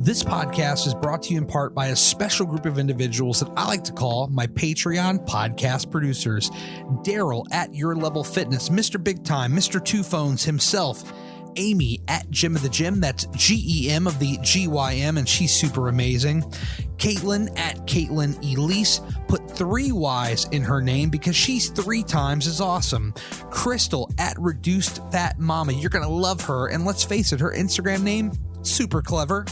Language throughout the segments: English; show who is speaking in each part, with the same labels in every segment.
Speaker 1: This podcast is brought to you in part by a special group of individuals that I like to call my Patreon podcast producers. Daryl at Your Level Fitness, Mr. Big Time, Mr. Two Phones himself, Amy at Gym of the Gym, that's GEM of the GYM, and she's super amazing. Caitlin at Caitlin Elise, put 3 Y's in her name because she's 3 times as awesome. Crystal at Reduced Fat Mama, you're going to love her, and let's face it, her Instagram name, super clever.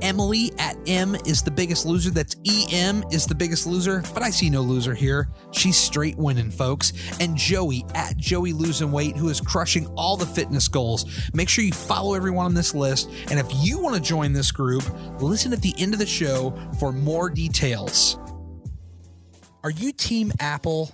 Speaker 1: Emily at M is the biggest loser. That's EM is the biggest loser, but I see no loser here. She's straight winning, folks. And Joey at Joey Losing Weight, who is crushing all the fitness goals. Make sure you follow everyone on this list. And if you want to join this group, listen at the end of the show for more details. Are you Team Apple?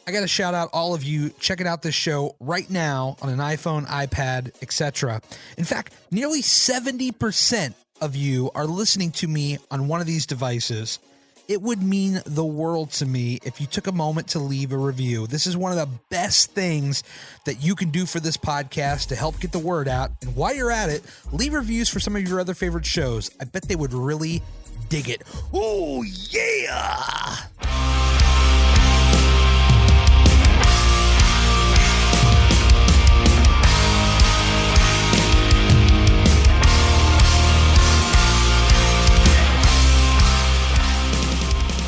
Speaker 1: I got to shout out all of you checking out this show right now on an iPhone, iPad, etc. In fact, nearly 70% of you are listening to me on one of these devices. It would mean the world to me if you took a moment to leave a review. This is one of the best things that you can do for this podcast to help get the word out. And while you're at it, leave reviews for some of your other favorite shows. I bet they would really dig it. Oh, yeah!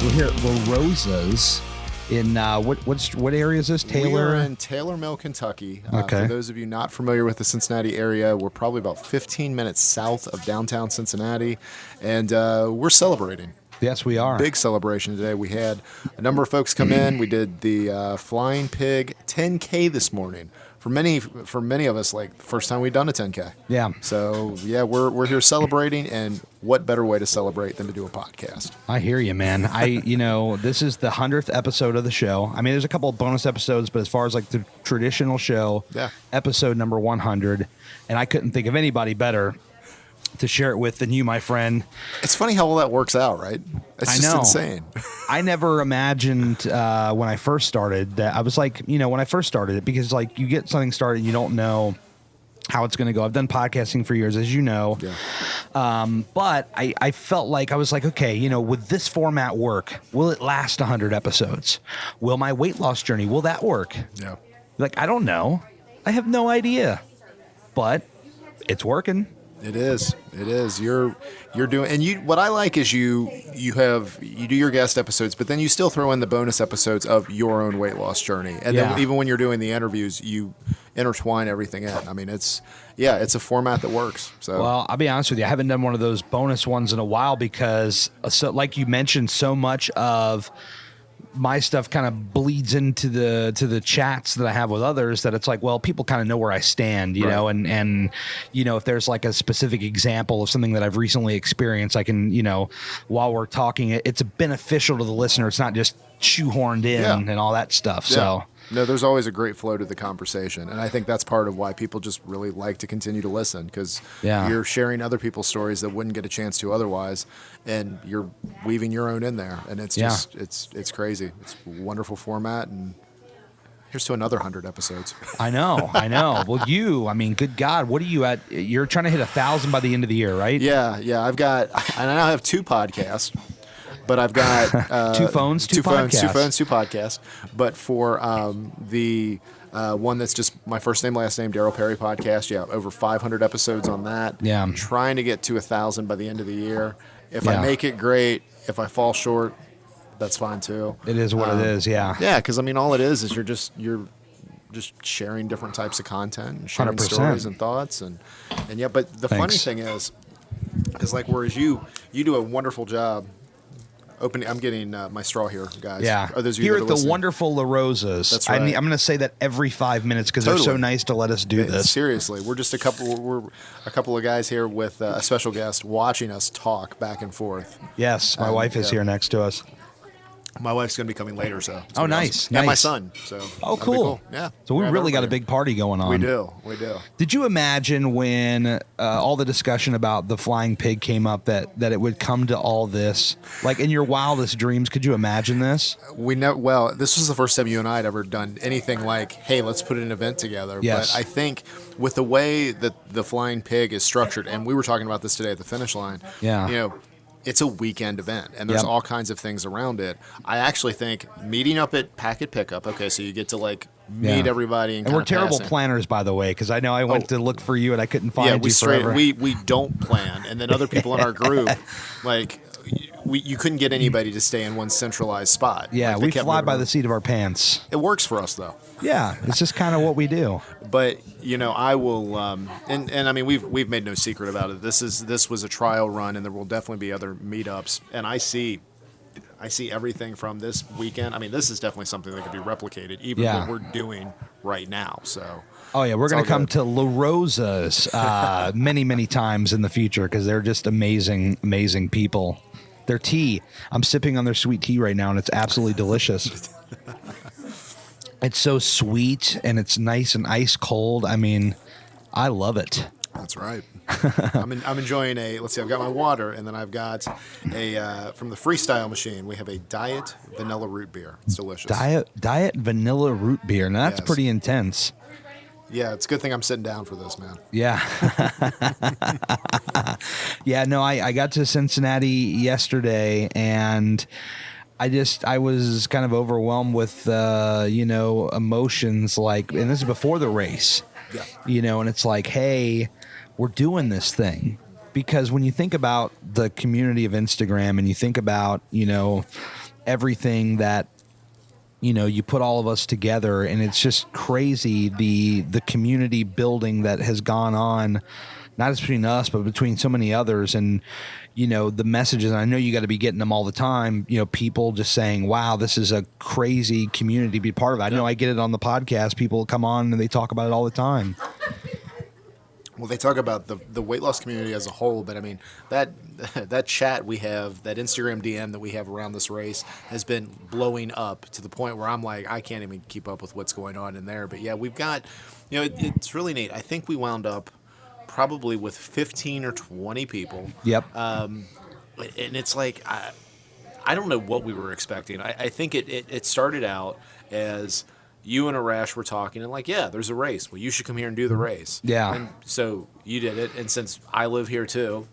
Speaker 1: We're here at La Rosa's in what area is this? Taylor?
Speaker 2: We are in Taylor Mill, Kentucky.
Speaker 1: Okay.
Speaker 2: For those of you not familiar with the Cincinnati area, we're probably about 15 minutes south of downtown Cincinnati, and we're celebrating.
Speaker 1: Yes, we are.
Speaker 2: Big celebration today. We had a number of folks come in. We did the Flying Pig 10K this morning. For many of us, like the first time we've done a 10K.
Speaker 1: Yeah.
Speaker 2: So yeah, we're here celebrating, and what better way to celebrate than to do a podcast?
Speaker 1: I hear you, man. This is the 100th episode of the show. I mean, there's a couple of bonus episodes, but as far as like the traditional show,
Speaker 2: yeah,
Speaker 1: episode number 100, and I couldn't think of anybody better to share it with than you, my friend.
Speaker 2: It's funny how all that works out, right? It's just insane.
Speaker 1: I never imagined when I first started that I was like, when I first started it, because like you get something started, you don't know how it's going to go. I've done podcasting for years, as you know. Yeah. But I felt like I was like, okay, would this format work? Will it last 100 episodes? Will my weight loss journey, will that work?
Speaker 2: Yeah.
Speaker 1: Like, I don't know. I have no idea. But it's working.
Speaker 2: It is. You're doing, and what I like is you do your guest episodes, but then you still throw in the bonus episodes of your own weight loss journey, and then even when you're doing the interviews, you intertwine everything in. I mean, it's a format that works. So,
Speaker 1: well, I'll be honest with you, I haven't done one of those bonus ones in a while because, so like you mentioned, so much of my stuff kind of bleeds into the chats that I have with others that it's like, well, people kind of know where I stand, you know, and if there's like a specific example of something that I've recently experienced, I can, while we're talking, it's beneficial to the listener. It's not just shoehorned in and all that stuff. Yeah. So.
Speaker 2: No, there's always a great flow to the conversation, and I think that's part of why people just really like to continue to listen, because you're sharing other people's stories that wouldn't get a chance to otherwise, and you're weaving your own in there, and it's just it's crazy. It's a wonderful format, and here's to another 100 episodes.
Speaker 1: I know. Well, good God, what are you at? You're trying to hit 1,000 by the end of the year, right?
Speaker 2: Yeah. I now have 2 podcasts. But I've got
Speaker 1: 2 phones, 2
Speaker 2: podcasts. But for the one that's just my first name, last name, Daryl Perry podcast, over 500 episodes on that. Yeah, I'm trying to get to 1,000 by the end of the year. If I make it, great. If I fall short, that's fine too.
Speaker 1: It is what it is. Yeah.
Speaker 2: Yeah, because all it is you're just sharing different types of content and sharing 100%. Stories and thoughts and yeah. But the funny thing is like whereas you do a wonderful job. I'm getting my straw here, guys.
Speaker 1: Yeah. Here at the wonderful La Rosa's.
Speaker 2: That's right.
Speaker 1: I'm going to say that every 5 minutes because they're so nice to let us do this.
Speaker 2: Seriously, we're a couple of guys here with a special guest watching us talk back and forth.
Speaker 1: Yes, my wife is here next to us.
Speaker 2: My wife's going to be coming later, so.
Speaker 1: Oh, nice.
Speaker 2: And my son. So.
Speaker 1: Oh, cool.
Speaker 2: Yeah.
Speaker 1: So we really got a big party going on.
Speaker 2: We do.
Speaker 1: Did you imagine when all the discussion about the flying pig came up that it would come to all this? Like in your wildest dreams, could you imagine this?
Speaker 2: Well, this was the first time you and I had ever done anything like, hey, let's put an event together.
Speaker 1: Yes.
Speaker 2: But I think with the way that the flying pig is structured, and we were talking about this today at the finish line.
Speaker 1: Yeah.
Speaker 2: It's a weekend event, and there's all kinds of things around it. I actually think meeting up at Packet Pickup, okay, so you get to meet everybody. And
Speaker 1: we're terrible planners, by the way, because I know I went to look for you and I couldn't find you forever.
Speaker 2: We don't plan, and then other people in our group, you couldn't get anybody to stay in one centralized spot.
Speaker 1: Yeah, we fly by the seat of our pants.
Speaker 2: It works for us, though.
Speaker 1: Yeah, it's just kind of what we do.
Speaker 2: But I will, and I mean we've made no secret about it. This was a trial run, and there will definitely be other meetups. And I see everything from this weekend. I mean, this is definitely something that could be replicated, even what we're doing right now. So.
Speaker 1: Oh yeah, we're going to come to La Rosa's many, many times in the future because they're just amazing, amazing people. Their tea, I'm sipping on their sweet tea right now, and it's absolutely delicious. It's so sweet, and it's nice and ice cold. I mean, I love it.
Speaker 2: That's right. I'm enjoying let's see, I've got my water, and then I've got from the Freestyle machine, we have a diet vanilla root beer. It's delicious.
Speaker 1: Diet vanilla root beer. Now, that's pretty intense.
Speaker 2: Yeah, it's a good thing I'm sitting down for this, man.
Speaker 1: Yeah. Yeah, no, I got to Cincinnati yesterday, and I was kind of overwhelmed with, emotions, and this is before the race, and it's like, hey, we're doing this thing. Because when you think about the community of Instagram and you think about, everything that, you put all of us together, and it's just crazy, the community building that has gone on, not just between us, but between so many others. And, the messages, and I know you got to be getting them all the time, people just saying, wow, this is a crazy community to be part of. I know I get it on the podcast. People come on and they talk about it all the time.
Speaker 2: Well, they talk about the weight loss community as a whole, but I mean, that chat we have, that Instagram DM that we have around this race has been blowing up to the point where I'm like, I can't even keep up with what's going on in there. But yeah, we've got, it's really neat. I think we wound up probably with 15 or 20 people.
Speaker 1: Yep.
Speaker 2: And it's like, I don't know what we were expecting. I think it started out as you and Arash were talking and there's a race. Well, you should come here and do the race.
Speaker 1: Yeah.
Speaker 2: And so you did it. And since I live here too,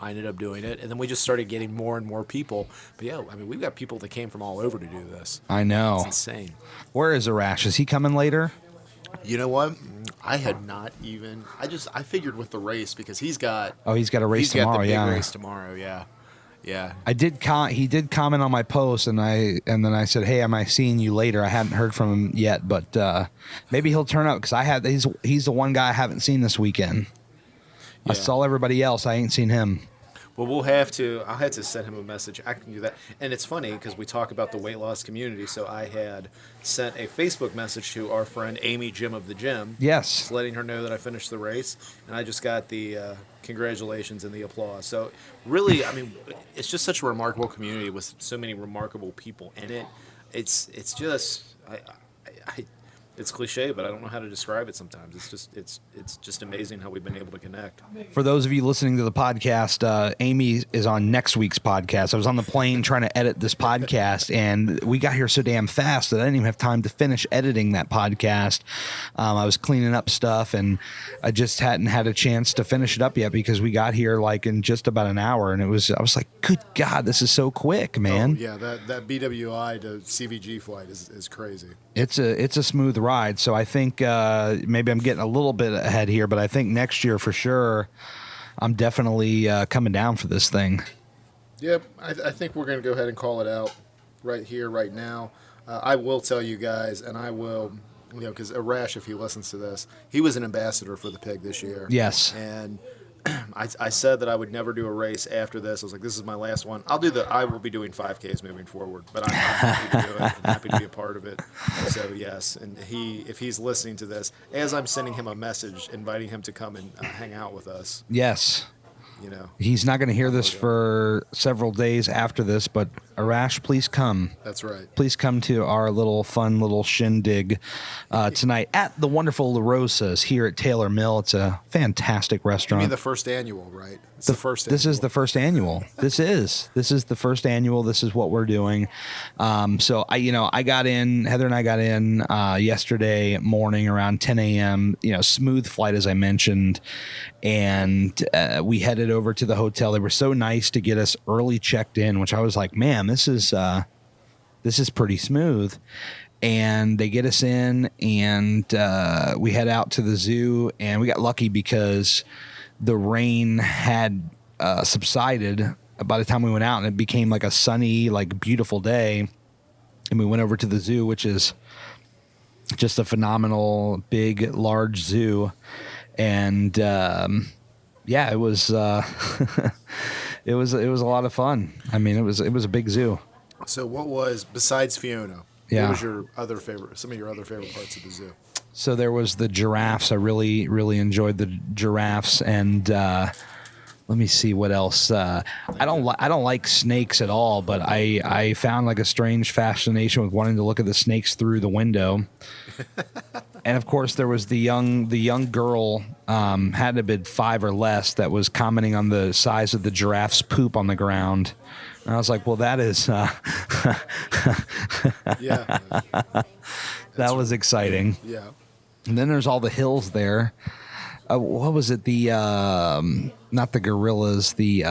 Speaker 2: I ended up doing it. And then we just started getting more and more people. But yeah, I mean, we've got people that came from all over to do this.
Speaker 1: I know.
Speaker 2: It's insane.
Speaker 1: Where is Arash? Is he coming later?
Speaker 2: You know what? I had not even. I figured with the race because he's got.
Speaker 1: Oh, he's got a race tomorrow.
Speaker 2: He's got the big race tomorrow. Yeah. Yeah.
Speaker 1: He did comment on my post, and then I said, "Hey, am I seeing you later?" I hadn't heard from him yet, but maybe he'll turn up because he's the one guy I haven't seen this weekend. Yeah. I saw everybody else. I ain't seen him.
Speaker 2: Well, I'll have to send him a message. I can do that. And it's funny because we talk about the weight loss community. So I had sent a Facebook message to our friend Amy Jim of the Gym.
Speaker 1: Yes.
Speaker 2: Just letting her know that I finished the race. And I just got the congratulations and the applause. So really, I mean, it's just such a remarkable community with so many remarkable people in it. It's just, it's cliche, but I don't know how to describe it sometimes. It's just amazing how we've been able to connect.
Speaker 1: For those of you listening to the podcast, Amy is on next week's podcast. I was on the plane trying to edit this podcast, and we got here so damn fast that I didn't even have time to finish editing that podcast. I was cleaning up stuff, and I just hadn't had a chance to finish it up yet because we got here in just about an hour, and I was like, good God, this is so quick, man.
Speaker 2: Oh, yeah, that BWI to CVG flight is crazy.
Speaker 1: It's a smooth ride. So I think maybe I'm getting a little bit ahead here, but I think next year for sure I'm definitely coming down for this thing.
Speaker 2: Yep, I think we're going to go ahead and call it out right here, right now. I will tell you guys, and I will, because Arash, if he listens to this, he was an ambassador for the pig this year.
Speaker 1: Yes.
Speaker 2: And I said that I would never do a race after this. I was like, this is my last one. I will be doing 5Ks moving forward, but I'm happy to do it. I'm happy to be a part of it. So yes, and if he's listening to this, as I'm sending him a message inviting him to come and hang out with us.
Speaker 1: Yes. He's not going to hear this for several days after this, but Arash, please come.
Speaker 2: That's right.
Speaker 1: Please come to our fun little shindig tonight at the wonderful La Rosa's here at Taylor Mill. It's a fantastic restaurant.
Speaker 2: You mean the first annual, right? It's the first
Speaker 1: This
Speaker 2: annual.
Speaker 1: is the first annual. This is the first annual. This is what we're doing. So I got in, Heather and I got in yesterday morning around 10 a.m., smooth flight, as I mentioned. And we headed over to the hotel. They were so nice to get us early checked in, which I was like, man, this is pretty smooth. And they get us in, and we head out to the zoo, and we got lucky because the rain had subsided by the time we went out, and it became like a sunny, like beautiful day. And we went over to the zoo, which is just a phenomenal, big, large zoo. And it was it was a lot of fun. I mean, it was a big zoo.
Speaker 2: So what was, besides Fiona, what was some of your other favorite parts of the zoo?
Speaker 1: So there was the giraffes. I really, really enjoyed the giraffes. And let me see what else. I don't like snakes at all, but I found like a strange fascination with wanting to look at the snakes through the window. And of course, there was the young girl, had to have been 5 or less, that was commenting on the size of the giraffe's poop on the ground. And I was like, well, that is
Speaker 2: Yeah.
Speaker 1: that was exciting.
Speaker 2: Yeah.
Speaker 1: And then there's all the hills there. What was it? The not the gorillas. The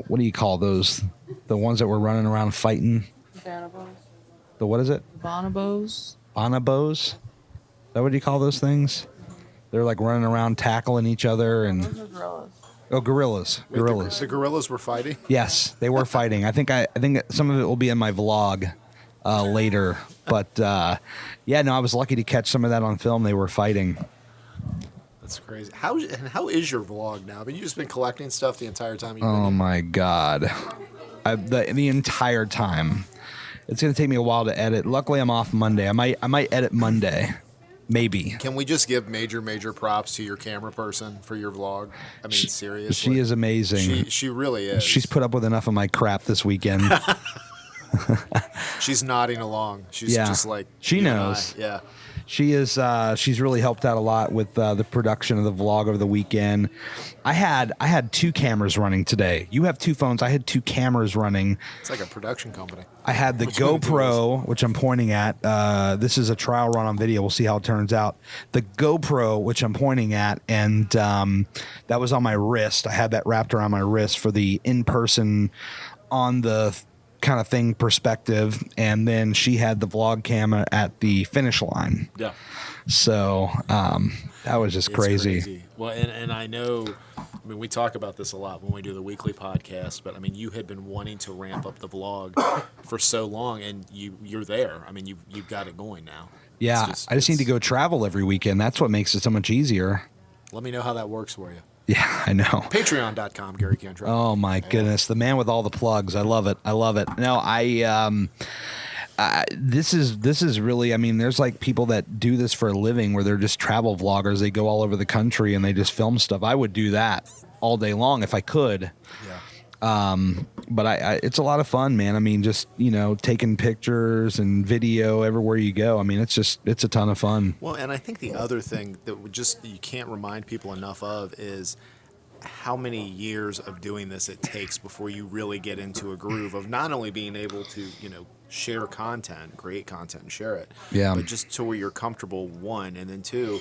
Speaker 1: what do you call those? The ones that were running around fighting.
Speaker 3: Bonobos.
Speaker 1: The what is it?
Speaker 3: Bonobos.
Speaker 1: Bonobos. Is that what you call those things? They're like running around tackling each other and.
Speaker 3: Those are gorillas.
Speaker 1: Oh, gorillas.
Speaker 2: Wait,
Speaker 1: Gorillas.
Speaker 2: The gorillas were fighting?
Speaker 1: Yes, they were fighting. I think some of it will be in my vlog later. But I was lucky to catch some of that on film. They were fighting.
Speaker 2: That's crazy. How is your vlog now? I mean, you've just been collecting stuff the entire time you've been
Speaker 1: Oh
Speaker 2: here.
Speaker 1: my God. The entire time. It's going to take me a while to edit. Luckily, I'm off Monday. I might edit Monday. Maybe.
Speaker 2: Can we just give major props to your camera person for your vlog? I mean, seriously.
Speaker 1: She is amazing.
Speaker 2: She really is.
Speaker 1: She's put up with enough of my crap this weekend.
Speaker 2: She's nodding along. She's just like
Speaker 1: she
Speaker 2: you and
Speaker 1: knows.
Speaker 2: I. Yeah.
Speaker 1: She is. She's really helped out a lot with the production of the vlog over the weekend. I had 2 cameras running today. You have 2 phones. I had 2 cameras running.
Speaker 2: It's like a production company.
Speaker 1: I had the GoPro, which I'm pointing at. This is a trial run on video. We'll see how it turns out. The GoPro, which I'm pointing at, and that was on my wrist. I had that wrapped around my wrist for the in-person, on the kind of thing perspective. And then she had the vlog camera at the finish line.
Speaker 2: Yeah.
Speaker 1: So that was just crazy.
Speaker 2: Well, and I know, I mean, we talk about this a lot when we do the weekly podcast, but I mean, you had been wanting to ramp up the vlog for so long, and you're there. I mean, you've got it going now.
Speaker 1: Yeah, I just need to go travel every weekend. That's what makes it so much easier.
Speaker 2: Let me know how that works for you.
Speaker 1: Yeah, I know.
Speaker 2: Patreon.com, Gary Cantrell.
Speaker 1: Oh my goodness, the man with all the plugs. I love it. No, this is really, I mean, there's like people that do this for a living where they're just travel vloggers. They go all over the country and they just film stuff. I would do that all day long if I could.
Speaker 2: Yeah.
Speaker 1: But it's a lot of fun, man. I mean, just, taking pictures and video everywhere you go. I mean, it's a ton of fun.
Speaker 2: Well, and I think the other thing that you can't remind people enough of is how many years of doing this it takes before you really get into a groove of not only being able to, share content, create content and share it, but just to where you're comfortable, 1, and then 2,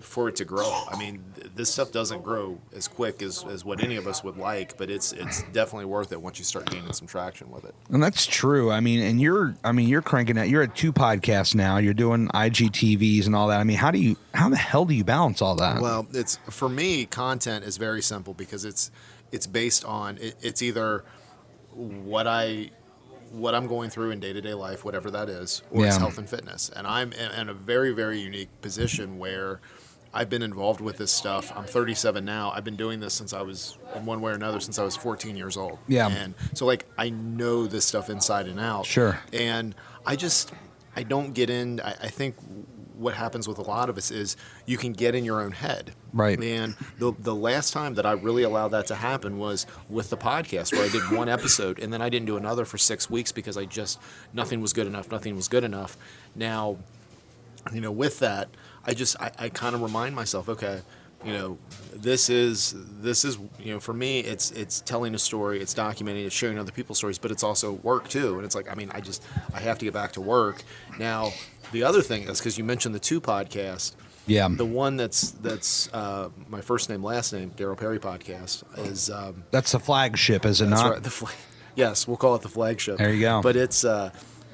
Speaker 2: for it to grow. I mean, this stuff doesn't grow as quick as what any of us would like, but it's definitely worth it once you start gaining some traction with it.
Speaker 1: And that's true. I mean, and you're cranking out. You're at 2 podcasts now. You're doing IGTVs and all that. I mean, how the hell do you balance all that?
Speaker 2: Well, for me, content is very simple because it's based on it's either what I'm going through in day-to-day life, whatever that is, or it's health and fitness. And I'm in a very, very unique position where I've been involved with this stuff. I'm 37 now. I've been doing this since I was, in one way or another, since I was 14 years old.
Speaker 1: Yeah.
Speaker 2: And so, I know this stuff inside and out.
Speaker 1: Sure.
Speaker 2: And I don't get in. I think what happens with a lot of us is you can get in your own head.
Speaker 1: Right.
Speaker 2: And the last time that I really allowed that to happen was with the podcast, where I did one episode and then I didn't do another for 6 weeks because nothing was good enough. Now, with that, I kind of remind myself, okay, this is for me, it's telling a story, it's documenting, it's sharing other people's stories, but it's also work too. And it's like, I have to get back to work. Now, the other thing is, because you mentioned the 2 podcasts.
Speaker 1: Yeah.
Speaker 2: The one that's my first name, last name, Daryl Perry podcast is.
Speaker 1: That's the flagship, is it not?
Speaker 2: Right. Yes, we'll call it the flagship.
Speaker 1: There you go.
Speaker 2: But it's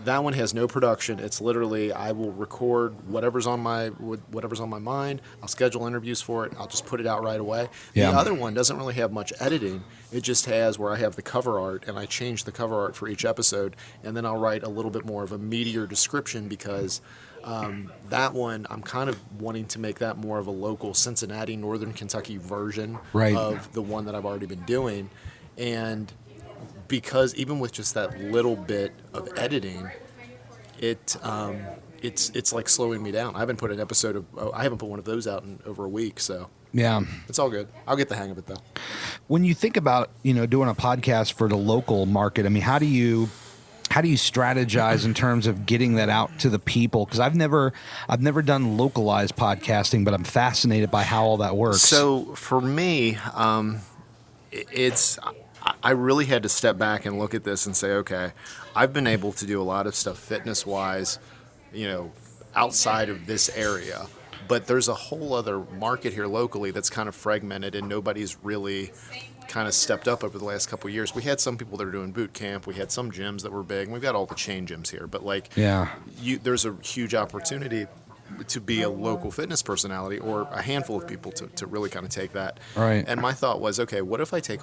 Speaker 2: that one has no production. It's literally, I will record whatever's on my mind. I'll schedule interviews for it. I'll just put it out right away.
Speaker 1: Yeah.
Speaker 2: The other one doesn't really have much editing. It just has where I have the cover art, and I change the cover art for each episode, and then I'll write a little bit more of a meatier description, because that one, I'm kind of wanting to make that more of a local Cincinnati, Northern Kentucky version of the one that I've already been doing. And because even with just that little bit of editing, it's like slowing me down. I haven't put one of those out in over a week, so
Speaker 1: yeah,
Speaker 2: it's all good. I'll get the hang of it though.
Speaker 1: When you think about doing a podcast for the local market, I mean, how do you strategize in terms of getting that out to the people? Because I've never done localized podcasting, but I'm fascinated by how all that works.
Speaker 2: So for me, I really had to step back and look at this and say, okay, I've been able to do a lot of stuff fitness-wise, outside of this area. But there's a whole other market here locally that's kind of fragmented, and nobody's really kind of stepped up over the last couple of years. We had some people that are doing boot camp. We had some gyms that were big. And we've got all the chain gyms here. But, there's a huge opportunity to be a local fitness personality, or a handful of people to really kind of take that.
Speaker 1: Right.
Speaker 2: And my thought was, okay, what if I take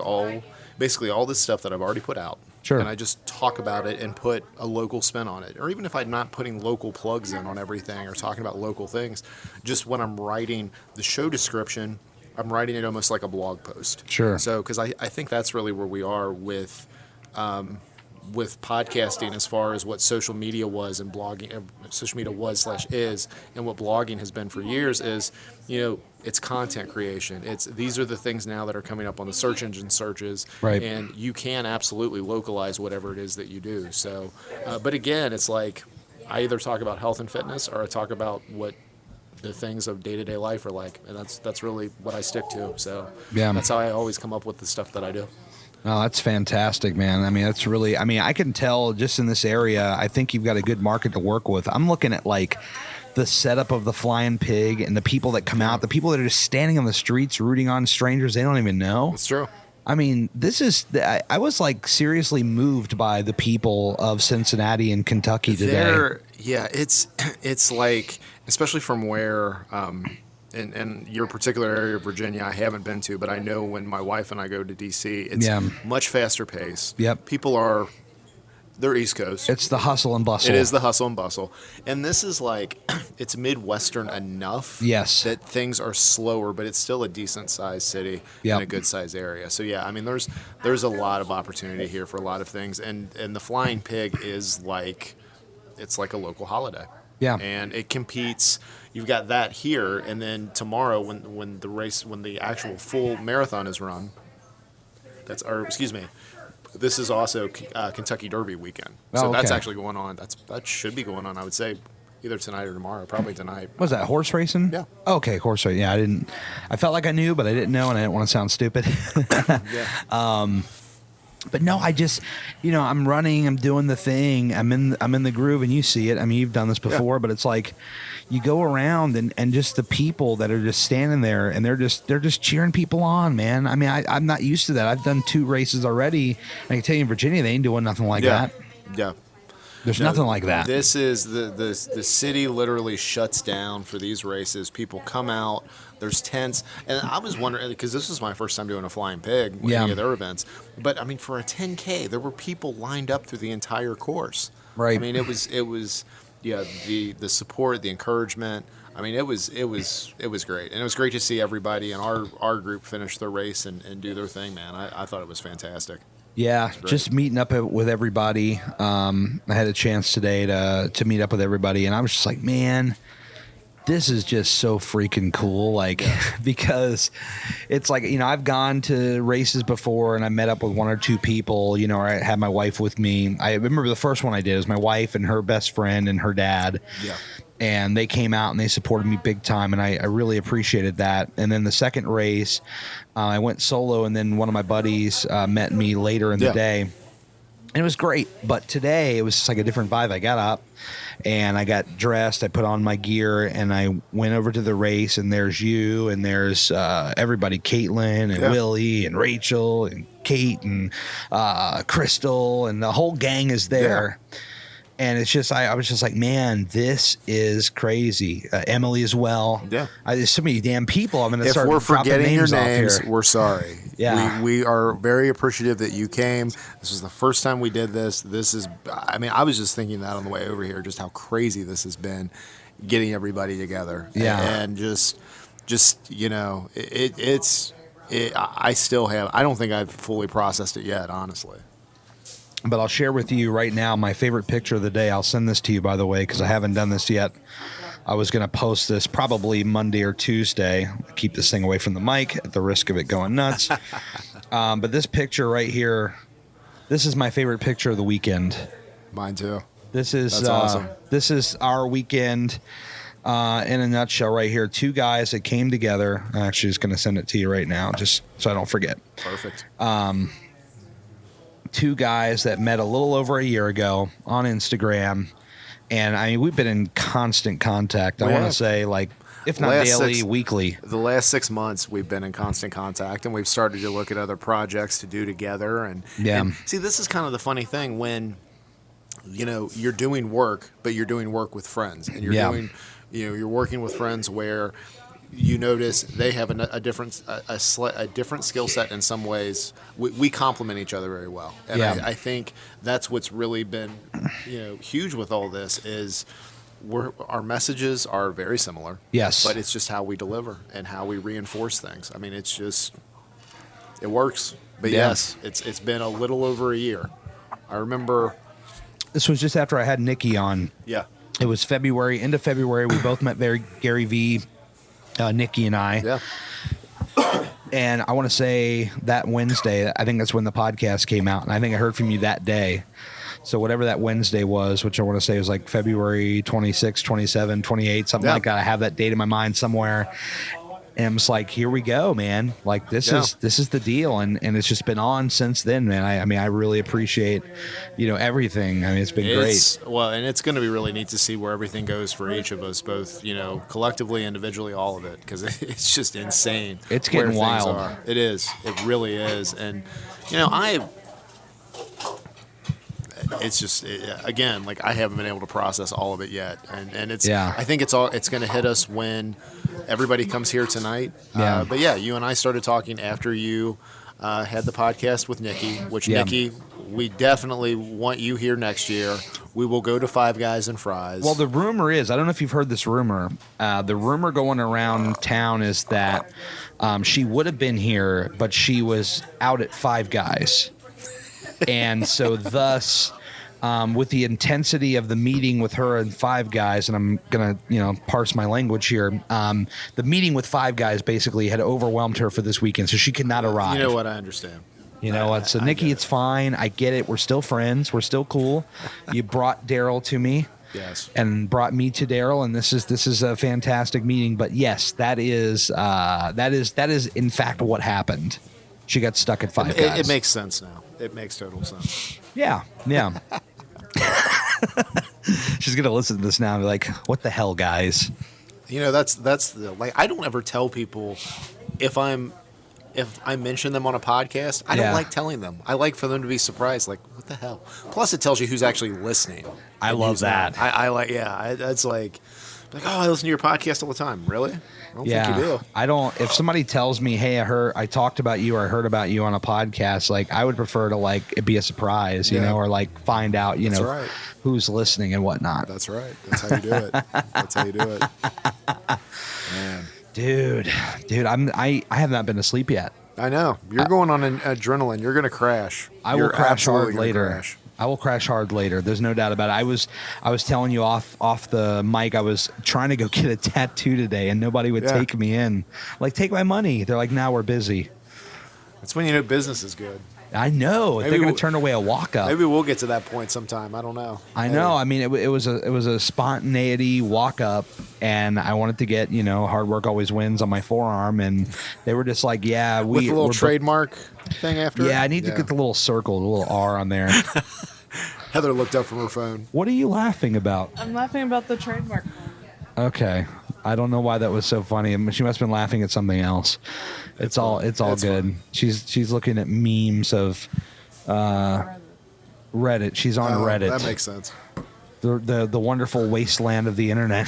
Speaker 2: basically all this stuff that I've already put out,
Speaker 1: sure,
Speaker 2: and I just talk about it and put a local spin on it? Or even if I'm not putting local plugs in on everything or talking about local things, just when I'm writing the show description, I'm writing it almost like a blog post.
Speaker 1: Sure.
Speaker 2: So, because I think that's really where we are with podcasting, as far as what social media was and blogging, social media was/is, and what blogging has been for years is, it's content creation. These are the things now that are coming up on the search engine searches,
Speaker 1: right?
Speaker 2: And you can absolutely localize whatever it is that you do. So, but again, it's like I either talk about health and fitness, or I talk about what the things of day-to-day life are like, and that's really what I stick to. So
Speaker 1: yeah,
Speaker 2: that's how I always come up with the stuff that I do.
Speaker 1: Oh, that's fantastic, man. I mean, I can tell just in this area, I think you've got a good market to work with. I'm looking at the setup of the Flying Pig and the people that come out, the people that are just standing on the streets rooting on strangers they don't even know.
Speaker 2: It's true.
Speaker 1: I mean, I was seriously moved by the people of Cincinnati and Kentucky today.
Speaker 2: It's like, especially from where, in your particular area of Virginia, I haven't been to, but I know when my wife and I go to D.C., it's much faster pace.
Speaker 1: Yep.
Speaker 2: People they're East Coast.
Speaker 1: It's the hustle and bustle.
Speaker 2: It is the hustle and bustle. And this is it's Midwestern enough that things are slower, but it's still a decent-sized city and a good-sized area. So, yeah, I mean, there's a lot of opportunity here for a lot of things. And the Flying Pig is it's like a local holiday.
Speaker 1: Yeah.
Speaker 2: And it competes. You've got that here, and then tomorrow when the actual full marathon is run, this is also Kentucky Derby weekend. So that's actually going on. That should be going on, I would say, either tonight or tomorrow, probably tonight.
Speaker 1: Was that horse racing?
Speaker 2: Yeah.
Speaker 1: Okay, horse racing. Yeah, I felt like I knew, but I didn't know, and I didn't want to sound stupid.
Speaker 2: Yeah.
Speaker 1: But no, I just, I'm running, I'm doing the thing, I'm in the groove, and you see it. I mean, you've done this before, but it's like you go around and just the people that are just standing there, and they're just cheering people on, man. I mean, I'm not used to that. I've done 2 races already. I can tell you in Virginia, they ain't doing nothing like that.
Speaker 2: Yeah.
Speaker 1: There's nothing like that.
Speaker 2: This is the city literally shuts down for these races. People come out. There's tents, and I was wondering, because this was my first time doing a Flying Pig, any of their events. But I mean, for a 10K, there were people lined up through the entire course.
Speaker 1: Right.
Speaker 2: I mean, it was the support, the encouragement. I mean, it was great, and it was great to see everybody in our group finish their race and do their thing. Man, I thought it was fantastic.
Speaker 1: Yeah, just meeting up with everybody. I had a chance today to meet up with everybody, and I was just like, man, this is just so freaking cool. Like, because it's like, I've gone to races before and I met up with one or two people, or I had my wife with me. I remember the first one I did was my wife and her best friend and her dad.
Speaker 2: Yeah.
Speaker 1: And they came out and they supported me big time. And I really appreciated that. And then the second race, I went solo, and then one of my buddies met me later in the day. And it was great. But today it was just like a different vibe. I got up and I got dressed. I put on my gear and I went over to the race. And there's you and there's everybody, Caitlin and Willie and Rachel and Kate and Crystal, and the whole gang is there. Yeah. And it's just, I was just like, man, this is crazy. Emily as well. Yeah. There's so many damn people. I'm going to start dropping names off here. If we're forgetting your names,
Speaker 2: we're sorry.
Speaker 1: Yeah.
Speaker 2: We are very appreciative that you came. This was the first time we did this. I was just thinking that on the way over here, just how crazy this has been, getting everybody together.
Speaker 1: Yeah.
Speaker 2: And just I still have, I don't think I've fully processed it yet, honestly.
Speaker 1: But I'll share with you right now my favorite picture of the day. I'll send this to you, by the way, because I haven't done this yet. I was going to post this probably Monday or Tuesday. Keep this thing away from the mic at the risk of it going nuts. But this picture right here, this is my favorite picture of the weekend.
Speaker 2: Mine too.
Speaker 1: That's
Speaker 2: awesome.
Speaker 1: This is our weekend in a nutshell right here. Two guys that came together. I'm actually just going to send it to you right now just so I don't forget.
Speaker 2: Perfect.
Speaker 1: Two guys that met a little over a year ago on Instagram. And I mean, we've been in constant contact. I want to say, like, if not daily, weekly.
Speaker 2: The last 6 months, we've been in constant contact, and we've started to look at other projects to do together. And see, this is kind of the funny thing when, you're doing work, but you're doing work with friends, and you're doing, you're working with friends where you notice they have a different skill set in some ways. We complement each other very well, and I think that's what's really been huge with all this is our messages are very similar.
Speaker 1: Yes,
Speaker 2: but it's just how we deliver and how we reinforce things. I mean, it works. But yes, it's been a little over a year. I remember
Speaker 1: this was just after I had Nikki on.
Speaker 2: Yeah,
Speaker 1: it was February, end of February. We both met Gary V. Nikki and I.
Speaker 2: Yeah.
Speaker 1: And I want to say that Wednesday, I think that's when the podcast came out. And I think I heard from you that day. So whatever that Wednesday was, which I want to say was like February 26, 27, 28, something like that. I have that date in my mind somewhere. And I'm just like, here we go, man. Like, this is the deal. And it's just been on since then, man. I mean, I really appreciate, everything. I mean, it's been great.
Speaker 2: Well, and it's going to be really neat to see where everything goes for each of us, both, collectively, individually, all of it, because it's just insane.
Speaker 1: It's getting wild.
Speaker 2: It is. It really is. And, it's just, again, like, I haven't been able to process all of it yet. And it's, I think it's going to hit us when everybody comes here tonight. But you and I started talking after you had the podcast with Nikki, which Nikki, we definitely want you here next year. We will go to Five Guys and Fries.
Speaker 1: Well, the rumor is, I don't know if you've heard this rumor. The rumor going around town is that she would have been here, but she was out at Five Guys. And so thus, with the intensity of the meeting with her and Five Guys, and I'm going to, parse my language here, the meeting with Five Guys basically had overwhelmed her for this weekend, so she could not arrive.
Speaker 2: You know what? I understand.
Speaker 1: You know what? So, Nikki, it's fine. I get it. We're still friends. We're still cool. You brought Daryl to me.
Speaker 2: Yes.
Speaker 1: And brought me to Daryl, and this is a fantastic meeting. But yes, that is in fact what happened. She got stuck at Five Guys.
Speaker 2: It makes sense now. It makes total sense.
Speaker 1: Yeah. She's gonna listen to this now and be like, "What the hell, guys?"
Speaker 2: That's the I don't ever tell people if I mention them on a podcast. I don't like telling them. I like for them to be surprised. Like, what the hell? Plus, it tells you who's actually listening.
Speaker 1: I love that.
Speaker 2: I like. Yeah, that's like, oh, I listen to your podcast all the time. Really? I don't think you do.
Speaker 1: I don't. If somebody tells me, "Hey, I talked about you or I heard about you on a podcast," like, I would prefer to like it be a surprise, you know, or like find out, who's listening and whatnot.
Speaker 2: That's right. That's how you do it. That's how you do it. Man.
Speaker 1: Dude, I have not been to sleep yet.
Speaker 2: I know. You're going on an adrenaline. You're going to crash.
Speaker 1: I will crash hard later.
Speaker 2: Crash.
Speaker 1: I will crash hard later. There's no doubt about it. I was telling you off the mic, I was trying to go get a tattoo today, and nobody would take me in. Like, take my money. They're like, now we're busy.
Speaker 2: That's when you know business is good.
Speaker 1: I know. If they're going to turn away a walk-up.
Speaker 2: Maybe we'll get to that point sometime. I don't know.
Speaker 1: I know. I mean, it was a spontaneity walk-up, and I wanted to get, hard work always wins on my forearm, and they were just like, yeah.
Speaker 2: With a little trademark thing after it?
Speaker 1: Yeah, I need to get the little circle, the little R on there.
Speaker 2: Heather looked up from her phone.
Speaker 1: What are you laughing about?
Speaker 3: I'm laughing about the trademark.
Speaker 1: Okay. I don't know why that was so funny. She must have been laughing at something else. It's all good. Fun. She's looking at memes of Reddit. She's on Reddit.
Speaker 2: That makes sense.
Speaker 1: The wonderful wasteland of the internet.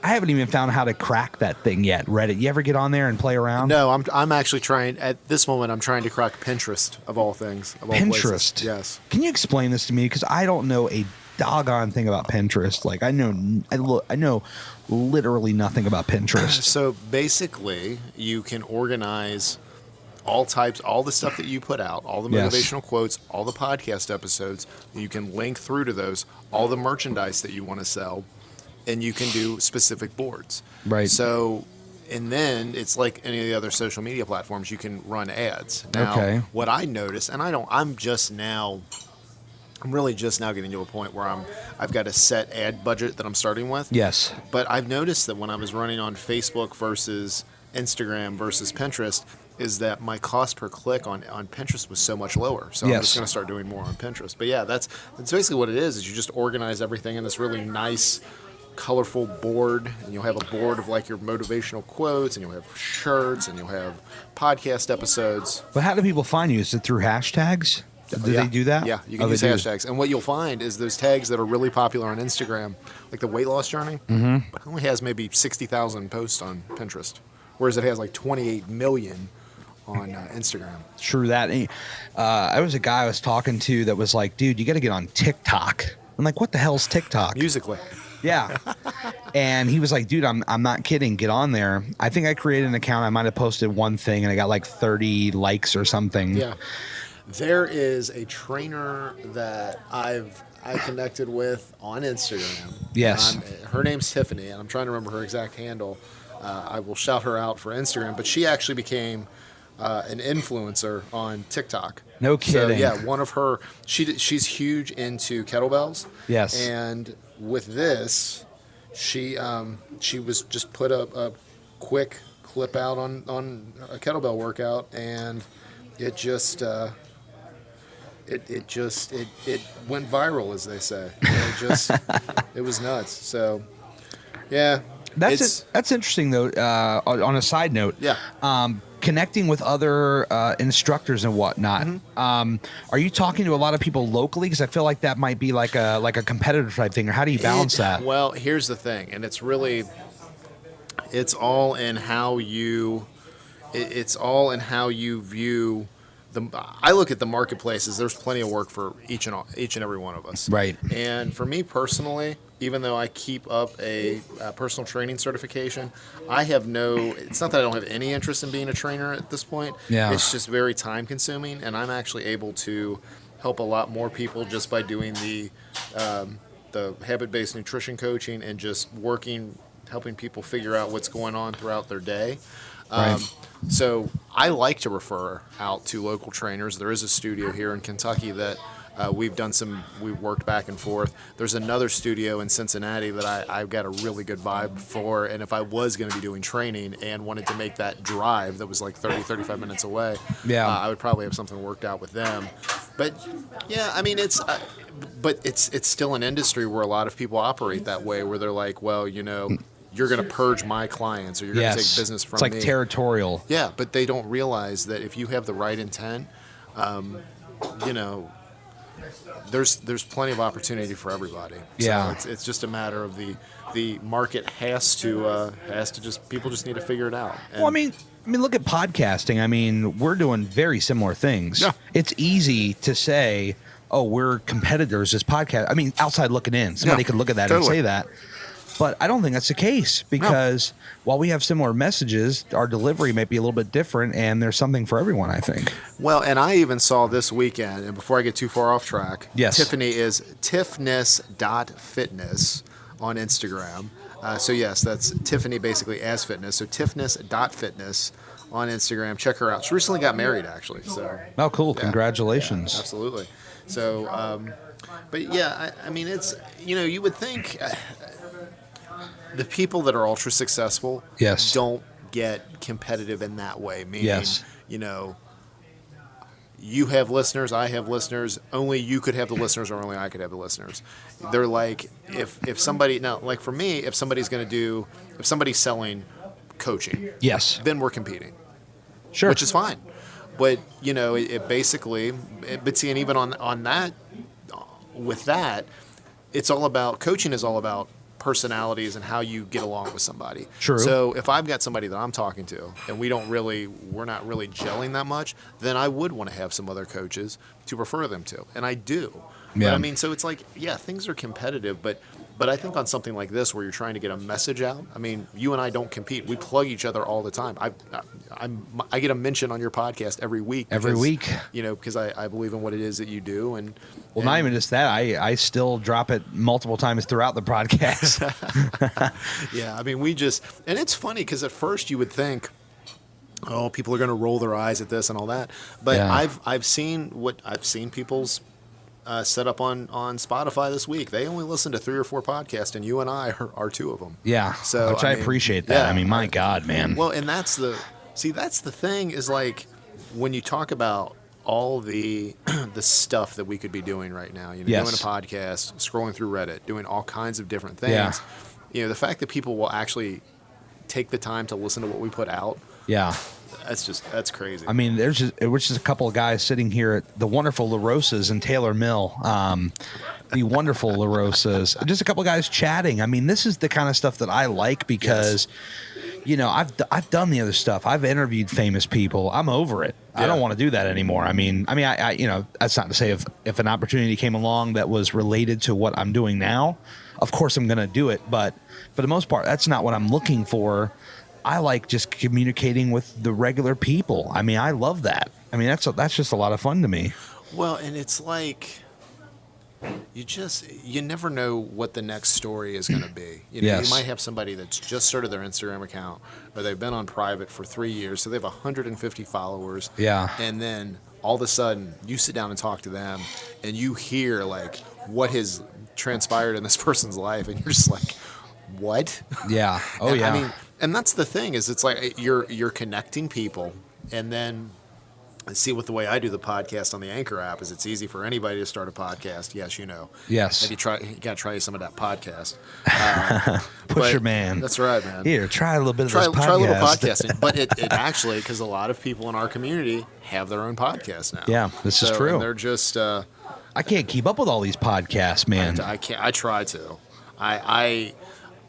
Speaker 1: I haven't even found how to crack that thing yet. Reddit. You ever get on there and play around?
Speaker 2: No, I'm actually trying. At this moment, I'm trying to crack Pinterest of all things. Of all
Speaker 1: Pinterest.
Speaker 2: Places. Yes.
Speaker 1: Can you explain this to me? Because I don't know a doggone thing about Pinterest. Like, I know literally nothing about Pinterest.
Speaker 2: So basically, you can organize all the stuff that you put out, all the motivational quotes, all the podcast episodes. You can link through to those, all the merchandise that you want to sell, and you can do specific boards.
Speaker 1: Right.
Speaker 2: So, and then it's like any of the other social media platforms, you can run ads. Now, what I noticed, and I'm really just now getting to a point where I've got a set ad budget that I'm starting with.
Speaker 1: Yes.
Speaker 2: But I've noticed that when I was running on Facebook versus Instagram versus Pinterest, is that my cost per click on Pinterest was so much lower. So I'm just going to start doing more on Pinterest. But yeah, that's basically what it is you just organize everything in this really nice, colorful board. And you'll have a board of like your motivational quotes, and you'll have shirts, and you'll have podcast episodes.
Speaker 1: But how do people find you? Is it through hashtags? Do they do that?
Speaker 2: Yeah, you can use hashtags. And what you'll find is those tags that are really popular on Instagram, like the weight loss journey, only has maybe 60,000 posts on Pinterest, whereas it has like 28 million on Instagram.
Speaker 1: True that. I was a guy I was talking to that was like, dude, you got to get on TikTok. I'm like, what the hell's TikTok?
Speaker 2: Musical.ly.
Speaker 1: Yeah. And he was like, dude, I'm not kidding. Get on there. I think I created an account. I might have posted one thing and I got like 30 likes or something.
Speaker 2: Yeah. There is a trainer that I connected with on Instagram.
Speaker 1: Yes.
Speaker 2: Her name's Tiffany, and I'm trying to remember her exact handle. I will shout her out for Instagram, but she actually became an influencer on TikTok.
Speaker 1: No kidding.
Speaker 2: So, yeah, one of her, she's huge into kettlebells.
Speaker 1: Yes.
Speaker 2: And with this, she was just put a quick clip out on a kettlebell workout, and it just it went viral, as they say. It was nuts. So, yeah.
Speaker 1: That's interesting, though. On a side note, connecting with other instructors and whatnot. Mm-hmm. Are you talking to a lot of people locally? Because I feel like that might be like a competitor type thing. Or how do you balance that?
Speaker 2: Well, here's the thing, and it's all in how you view. I look at the marketplaces. There's plenty of work for each and every one of us.
Speaker 1: Right.
Speaker 2: And for me personally, even though I keep up a personal training certification, it's not that I don't have any interest in being a trainer at this point.
Speaker 1: Yeah.
Speaker 2: It's just very time consuming, and I'm actually able to help a lot more people just by doing the habit-based nutrition coaching and just helping people figure out what's going on throughout their day.
Speaker 1: Right.
Speaker 2: So I like to refer out to local trainers. There is a studio here in Kentucky that we've worked back and forth. There's another studio in Cincinnati that I've got a really good vibe for, and if I was going to be doing training and wanted to make that drive that was like 35 minutes away, I would probably have something worked out with them. But yeah, I mean, it's still an industry where a lot of people operate that way, where they're like, well, you're going to purge my clients, or you're going to take business from me.
Speaker 1: It's like territorial.
Speaker 2: Yeah, but they don't realize that if you have the right intent, there's plenty of opportunity for everybody.
Speaker 1: Yeah.
Speaker 2: So it's just a matter of the market has to people just need to figure it out. And,
Speaker 1: well, I mean, look at podcasting. I mean, we're doing very similar things.
Speaker 2: Yeah.
Speaker 1: It's easy to say, oh, we're competitors as podcast. I mean, outside looking in, somebody could look at that and say that. But I don't think that's the case because while we have similar messages, our delivery might be a little bit different, and there's something for everyone, I think.
Speaker 2: Well, and I even saw this weekend, and before I get too far off track, Tiffany is tiffness.fitness on Instagram. So yes, that's Tiffany basically as fitness. So tiffness.fitness on Instagram. Check her out. She recently got married, actually. So
Speaker 1: cool. Yeah, congratulations.
Speaker 2: Yeah, absolutely. So, but yeah, I mean, it's, you would think the people that are ultra successful don't get competitive in that way. Meaning, you have listeners, I have listeners, only you could have the listeners or only I could have the listeners. They're like, if somebody, now, like for me, if somebody's selling coaching, then we're competing.
Speaker 1: Sure.
Speaker 2: Which is fine. But, it basically, but see, and even on that, with that, it's all about, coaching is all about personalities and how you get along with somebody.
Speaker 1: True.
Speaker 2: So if I've got somebody that I'm talking to and we're not really gelling that much, then I would want to have some other coaches to refer them to. And I do.
Speaker 1: Yeah.
Speaker 2: But I mean, so it's like, things are competitive, but I think on something like this where you're trying to get a message out, I mean, you and I don't compete. We plug each other all the time. I get a mention on your podcast every week. Because I believe in what it is that you do. And
Speaker 1: not even just that. I still drop it multiple times throughout the podcast.
Speaker 2: Yeah, I mean, and it's funny because at first you would think, oh, people are going to roll their eyes at this and all that. But I've seen people's set up on Spotify this week. They only listen to 3 or 4 podcasts, and you and I are 2 of them.
Speaker 1: Yeah,
Speaker 2: so
Speaker 1: which I appreciate that. I mean, my God, man.
Speaker 2: Well, and that's the thing is like when you talk about all the stuff that we could be doing right now, doing a podcast, scrolling through Reddit, doing all kinds of different things. Yeah. The fact that people will actually take the time to listen to what we put out.
Speaker 1: Yeah.
Speaker 2: That's crazy.
Speaker 1: I mean, there's just a couple of guys sitting here at the wonderful La Rosas in Taylor Mill. The wonderful La Rosas. Just a couple of guys chatting. I mean, this is the kind of stuff that I like because, I've done the other stuff. I've interviewed famous people. I'm over it. Yeah. I don't want to do that anymore. I mean, I that's not to say if an opportunity came along that was related to what I'm doing now, of course I'm going to do it. But for the most part, that's not what I'm looking for. I like just communicating with the regular people. I mean, I love that. I mean, that's just a lot of fun to me.
Speaker 2: Well, and it's like you never know what the next story is going to be. You might have somebody that's just started their Instagram account or they've been on private for 3 years, so they have 150 followers.
Speaker 1: Yeah.
Speaker 2: And then all of a sudden you sit down and talk to them and you hear like what has transpired in this person's life and you're just like, what?
Speaker 1: Yeah. Oh,
Speaker 2: and,
Speaker 1: yeah.
Speaker 2: I mean, and that's the thing is it's like you're connecting people, and then see with the way I do the podcast on the Anchor app is it's easy for anybody to start a podcast. Yes,
Speaker 1: Yes.
Speaker 2: Maybe you got to try some of that podcast.
Speaker 1: Push your man.
Speaker 2: That's right, man.
Speaker 1: Here, try a little bit of this podcast.
Speaker 2: Try a little podcasting. But it actually, because a lot of people in our community have their own podcast now.
Speaker 1: Yeah, this is true.
Speaker 2: And they're just.
Speaker 1: I can't keep up with all these podcasts, man.
Speaker 2: I can't. I try to.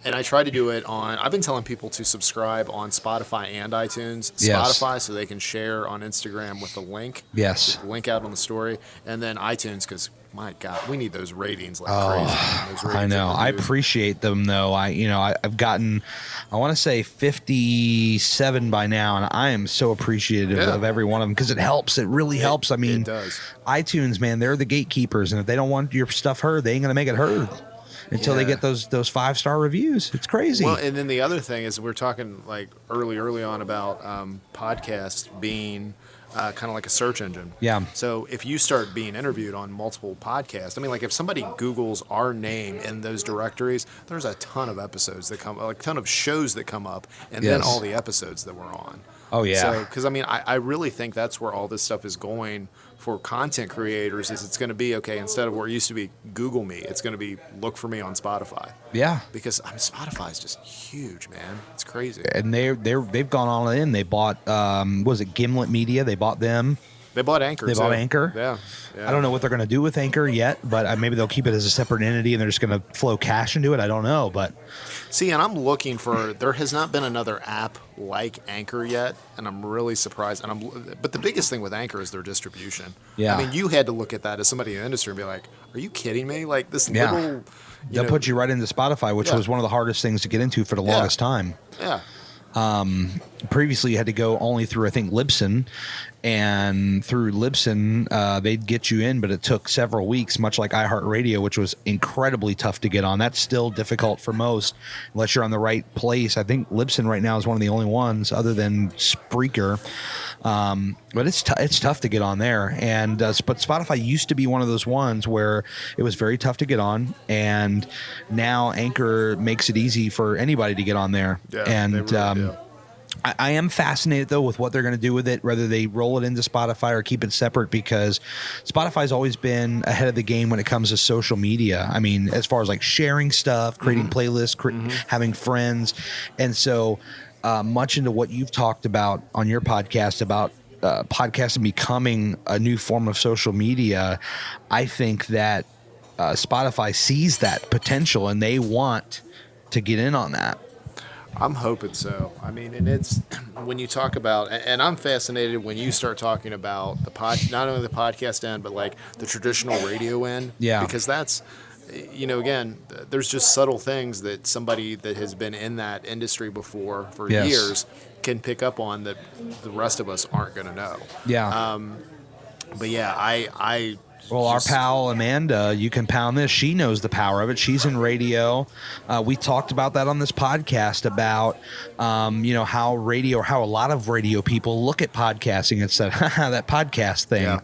Speaker 2: And I try to do it on. I've been telling people to subscribe on Spotify and iTunes. Spotify so they can share on Instagram with the link.
Speaker 1: Yes.
Speaker 2: Just link out on the story, and then iTunes because my God, we need those ratings like crazy. Those ratings
Speaker 1: I know. I appreciate them though. I've gotten, I want to say 57 by now, and I am so appreciative of every one of them because it helps. It really helps. I mean,
Speaker 2: it does.
Speaker 1: iTunes, man, they're the gatekeepers, and if they don't want your stuff heard, they ain't gonna make it heard until they get those 5-star reviews. It's crazy.
Speaker 2: Well, and then the other thing is we're talking like early on about podcasts being kind of like a search engine.
Speaker 1: Yeah.
Speaker 2: So if you start being interviewed on multiple podcasts, I mean, like if somebody Googles our name in those directories, there's a ton of episodes that come, like a ton of shows that come up, and then all the episodes that we're on.
Speaker 1: Oh, yeah.
Speaker 2: So, because I mean, I really think that's where all this stuff is going for content creators. Is it's going to be instead of where it used to be Google me, it's going to be look for me on Spotify.
Speaker 1: Yeah.
Speaker 2: Because Spotify is just huge, man. It's crazy.
Speaker 1: And they've gone all in. They bought was it Gimlet Media? They bought them.
Speaker 2: They bought Anchor.
Speaker 1: They bought Anchor.
Speaker 2: Yeah.
Speaker 1: I don't know what they're going to do with Anchor yet, but maybe they'll keep it as a separate entity and they're just going to flow cash into it. I don't know, but
Speaker 2: see, and I'm looking for. There has not been another app like Anchor yet, and I'm really surprised. But the biggest thing with Anchor is their distribution.
Speaker 1: Yeah.
Speaker 2: I mean, you had to look at that as somebody in the industry and be like, "Are you kidding me? Like this little."
Speaker 1: They'll put you right into Spotify, which was one of the hardest things to get into for the longest time.
Speaker 2: Yeah.
Speaker 1: Previously, you had to go only through, I think, Libsyn, and through Libsyn, they'd get you in, but it took several weeks, much like iHeartRadio, which was incredibly tough to get on. That's still difficult for most, unless you're on the right place. I think Libsyn right now is one of the only ones, other than Spreaker. But it's tough to get on there, and but Spotify used to be one of those ones where it was very tough to get on, and now Anchor makes it easy for anybody to get on there.
Speaker 2: Yeah,
Speaker 1: and
Speaker 2: they really do.
Speaker 1: I am fascinated though with what they're going to do with it, whether they roll it into Spotify or keep it separate, because Spotify's always been ahead of the game when it comes to social media. I mean, as far as like sharing stuff, creating playlists, having friends, and so. Much into what you've talked about on your podcast about podcasting becoming a new form of social media, I think that Spotify sees that potential and they want to get in on that.
Speaker 2: I'm hoping so. I mean, and it's when you talk about, and I'm fascinated when you start talking about not only the podcast end, but like the traditional radio end.
Speaker 1: Yeah.
Speaker 2: Because that's, again, there's just subtle things that somebody that has been in that industry before for years can pick up on that the rest of us aren't going to know.
Speaker 1: Yeah.
Speaker 2: But yeah,
Speaker 1: Well, our pal Amanda, you can pound this. She knows the power of it. She's in radio. We talked about that on this podcast about, how a lot of radio people look at podcasting and said, that podcast thing.
Speaker 2: Yeah.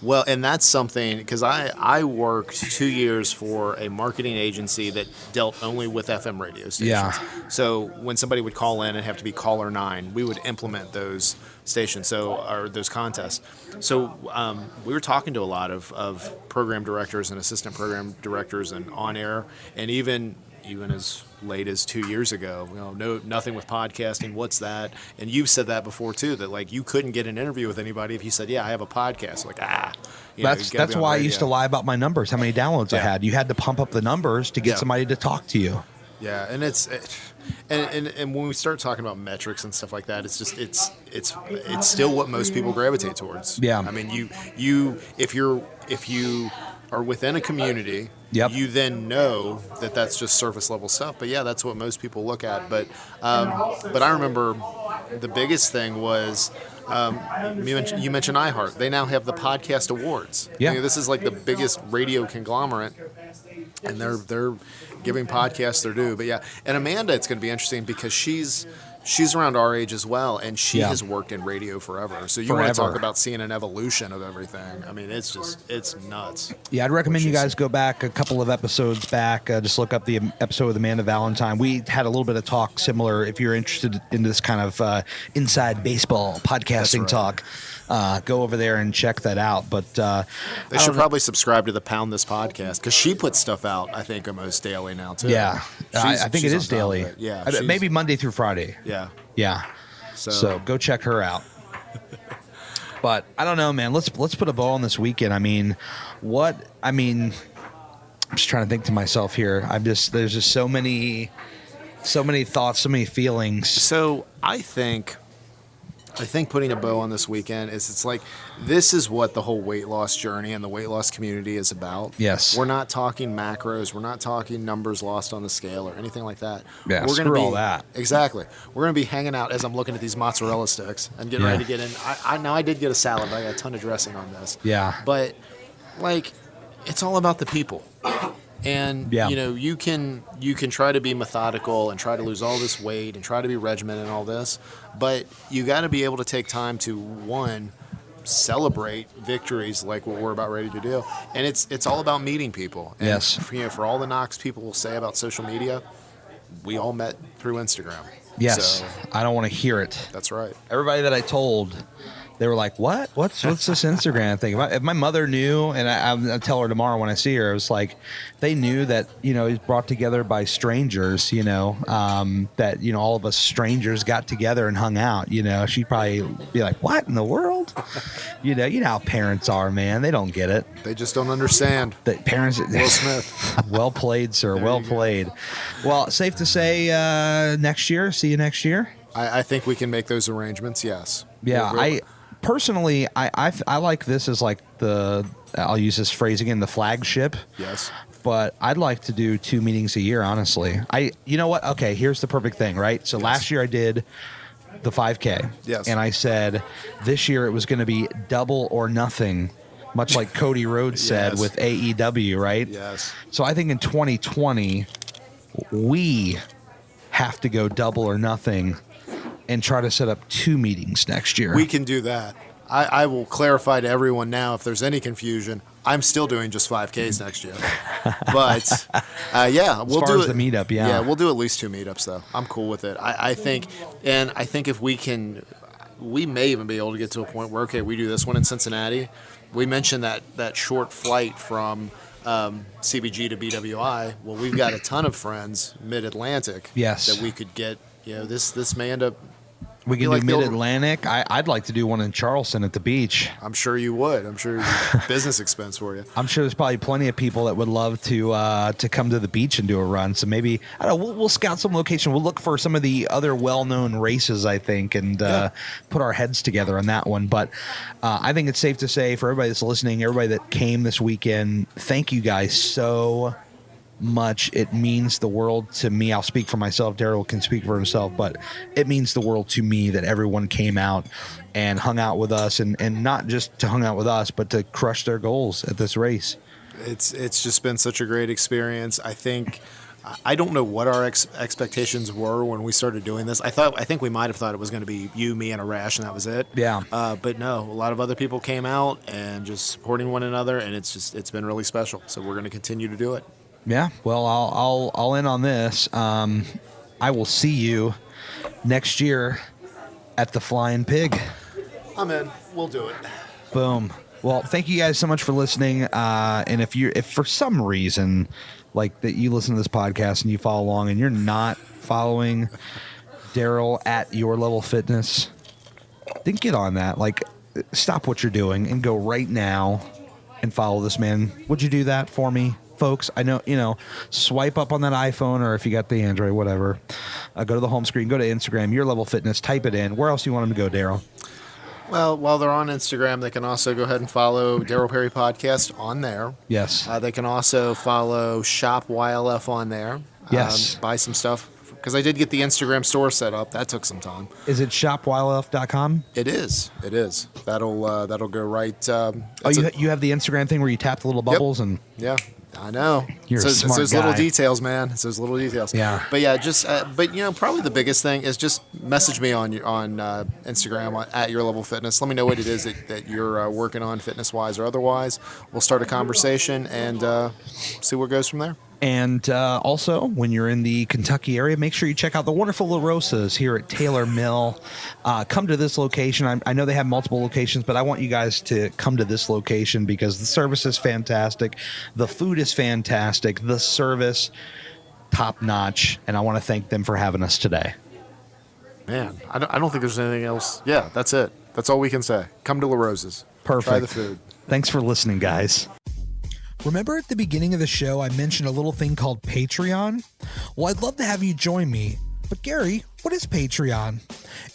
Speaker 2: Well, and that's something, because I worked 2 years for a marketing agency that dealt only with FM radio stations.
Speaker 1: Yeah.
Speaker 2: So when somebody would call in and have to be caller 9, we would implement those stations, or those contests. So we were talking to a lot of program directors and assistant program directors and on air, and even as late as 2 years ago, nothing with podcasting. What's that? And you've said that before too, that like you couldn't get an interview with anybody if you said, "Yeah, I have a podcast." Like,
Speaker 1: that's why I used to lie about my numbers, how many downloads I had. You had to pump up the numbers to get somebody to talk to you.
Speaker 2: Yeah, and and when we start talking about metrics and stuff like that, it's just it's still what most people gravitate towards.
Speaker 1: Yeah.
Speaker 2: I mean, if you are within a community, you then know that that's just surface level stuff. But yeah, that's what most people look at. But I remember the biggest thing was you mentioned iHeart. They now have the podcast awards.
Speaker 1: Yeah,
Speaker 2: this is like the biggest radio conglomerate, and they're giving podcasts their due. But yeah, and Amanda, it's going to be interesting because she's around our age as well, and she has worked in radio forever. So you want to talk about seeing an evolution of everything. I mean, it's nuts.
Speaker 1: Yeah, I'd recommend you guys go back a couple of episodes back. Just look up the episode with Amanda Valentine. We had a little bit of talk similar. If you're interested in this kind of inside baseball podcasting talk, go over there and check that out. But
Speaker 2: they should probably subscribe to the Pound This podcast, because she puts stuff out, I think, almost daily now too.
Speaker 1: Yeah, I think it is daily.
Speaker 2: Yeah,
Speaker 1: maybe Monday through Friday. Yeah. So go check her out. But I don't know, man. Let's put a bow on this weekend. I mean, I'm just trying to think to myself here. There's just so many thoughts, so many feelings.
Speaker 2: So I think putting a bow on this weekend it's like, this is what the whole weight loss journey and the weight loss community is about.
Speaker 1: Yes.
Speaker 2: We're not talking macros. We're not talking numbers lost on the scale or anything like that.
Speaker 1: Yeah,
Speaker 2: we're
Speaker 1: screw all that.
Speaker 2: Exactly. We're going to be hanging out as I'm looking at these mozzarella sticks and getting ready to get in. I did get a salad, but I got a ton of dressing on this.
Speaker 1: Yeah.
Speaker 2: But, like, it's all about the people. And you can try to be methodical and try to lose all this weight and try to be regimented and all this, but you got to be able to take time to, one, celebrate victories like what we're about ready to do, and it's all about meeting people. And for all the knocks people will say about social media, we all met through Instagram.
Speaker 1: Yes, so, I don't want to hear it.
Speaker 2: That's right.
Speaker 1: Everybody that I told They were like, what? What's this Instagram thing? If my mother knew, and I'll tell her tomorrow when I see her, it was like, they knew that, he's brought together by strangers, that, all of us strangers got together and hung out, she'd probably be like, what in the world? You know how parents are, man. They don't get it.
Speaker 2: They just don't understand.
Speaker 1: The parents.
Speaker 2: Will Smith.
Speaker 1: Well played, sir. Well played. Well, safe to say next year. See you next year.
Speaker 2: I think we can make those arrangements, yes.
Speaker 1: Yeah, Personally, I like this as like I'll use this phrase again, the flagship.
Speaker 2: Yes.
Speaker 1: But I'd like to do 2 meetings a year, honestly. You know what? Okay, here's the perfect thing, right? So last year I did the 5K.
Speaker 2: Yes.
Speaker 1: And I said this year it was going to be double or nothing, much like Cody Rhodes said with AEW, right?
Speaker 2: Yes.
Speaker 1: So I think in 2020, we have to go double or nothing and try to set up 2 meetings next year.
Speaker 2: We can do that. I will clarify to everyone now, if there's any confusion, I'm still doing just 5Ks next year. But, we'll do it.
Speaker 1: The meetup,
Speaker 2: Yeah, we'll do at least 2 meetups, though. I'm cool with it. I think if we can, we may even be able to get to a point where, okay, we do this one in Cincinnati. We mentioned that short flight from CBG to BWI. Well, we've got a ton of friends mid-Atlantic that we could get. This may end up.
Speaker 1: We can do Mid-Atlantic. I'd like to do one in Charleston at the beach.
Speaker 2: I'm sure you would. I'm sure it's business expense for you.
Speaker 1: I'm sure there's probably plenty of people that would love to come to the beach and do a run. So maybe, I don't know, we'll scout some location. We'll look for some of the other well-known races, I think, and put our heads together on that one. But I think it's safe to say for everybody that's listening, everybody that came this weekend, thank you guys so much. It means the world to me. I'll speak for myself. Daryl can speak for himself, but it means the world to me that everyone came out and hung out with us, and not just to hang out with us, but to crush their goals at this race.
Speaker 2: It's just been such a great experience. I don't know what our expectations were when we started doing this. I think we might have thought it was going to be you, me, and Arash, and that was it.
Speaker 1: Yeah.
Speaker 2: But no, a lot of other people came out and just supporting one another, and it's been really special. So we're going to continue to do it.
Speaker 1: Yeah, well, I'll end on this. I will see you next year at the Flying Pig.
Speaker 2: I'm in. We'll do it.
Speaker 1: Boom. Well, thank you guys so much for listening. And if for some reason, like that, you listen to this podcast and you follow along and you're not following Daryl at Your Level Fitness, then get on that. Like, stop what you're doing and go right now and follow this man. Would you do that for me? Folks, I know, swipe up on that iPhone, or if you got the Android, whatever, go to the home screen, go to Instagram, Your Level Fitness, type it in. Where else do you want them to go, Daryl?
Speaker 2: Well, while they're on Instagram, they can also go ahead and follow Daryl Perry Podcast on there.
Speaker 1: Yes.
Speaker 2: They can also follow Shop YLF on there.
Speaker 1: Yes.
Speaker 2: Buy some stuff. Because I did get the Instagram store set up. That took some time.
Speaker 1: Is it shopylf.com?
Speaker 2: It is. That'll go right.
Speaker 1: You have the Instagram thing where you tap the little bubbles and.
Speaker 2: Yeah. I know.
Speaker 1: You're
Speaker 2: so,
Speaker 1: a smart
Speaker 2: it's those
Speaker 1: guy.
Speaker 2: little details, man. It's those little details.
Speaker 1: Yeah.
Speaker 2: But yeah, probably the biggest thing is just message me on Instagram at Your Level Fitness. Let me know what it is that you're working on, fitness wise or otherwise. We'll start a conversation and see where it goes from there.
Speaker 1: And also, when you're in the Kentucky area, make sure you check out the wonderful La Rosas here at Taylor Mill. Come to this location. I know they have multiple locations, but I want you guys to come to this location because the service is fantastic. The food is fantastic. The service, top notch. And I want to thank them for having us today.
Speaker 2: Man, I don't think there's anything else. Yeah, that's it. That's all we can say. Come to La Rosa's.
Speaker 1: Perfect.
Speaker 2: Try the food.
Speaker 1: Thanks for listening, guys. Remember at the beginning of the show, I mentioned a little thing called Patreon? Well, I'd love to have you join me. But Gary, what is Patreon?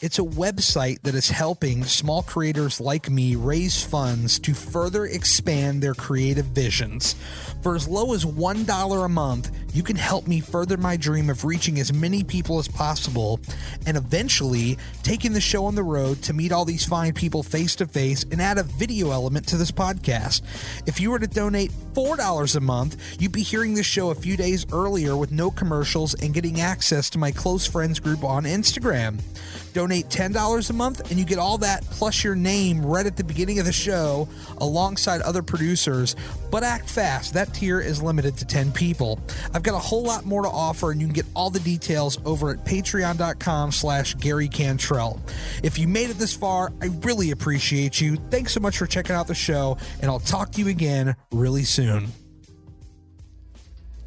Speaker 1: It's a website that is helping small creators like me raise funds to further expand their creative visions. For as low as $1 a month, you can help me further my dream of reaching as many people as possible and eventually taking the show on the road to meet all these fine people face to face and add a video element to this podcast. If you were to donate $4 a month, you'd be hearing this show a few days earlier with no commercials and getting access to my close friends group on Instagram. Donate $10 a month and you get all that plus your name right at the beginning of the show alongside other producers, but act fast. That tier is limited to 10 people. I've I've got a whole lot more to offer, and you can get all the details over at patreon.com/Gary Cantrell. If you made it this far, I really appreciate you. Thanks so much for checking out the show, and I'll talk to you again really soon.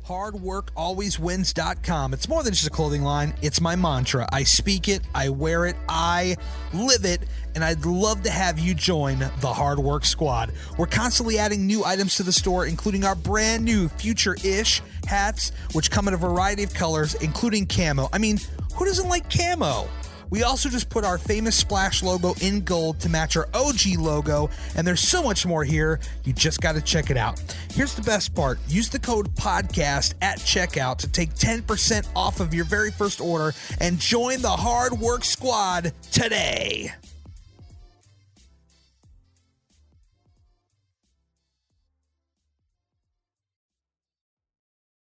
Speaker 1: HardWorkAlwaysWins.com. It's more than just a clothing line. It's my mantra. I speak it, I wear it, I live it, and I'd love to have you join the Hard Work Squad. We're constantly adding new items to the store, including our brand new Future-ish hats, which come in a variety of colors, including camo. I mean, who doesn't like camo? We also just put our famous Splash logo in gold to match our OG logo, and there's so much more here. You just got to check it out. Here's the best part. Use the code PODCAST at checkout to take 10% off of your very first order and join the Hard Work Squad today.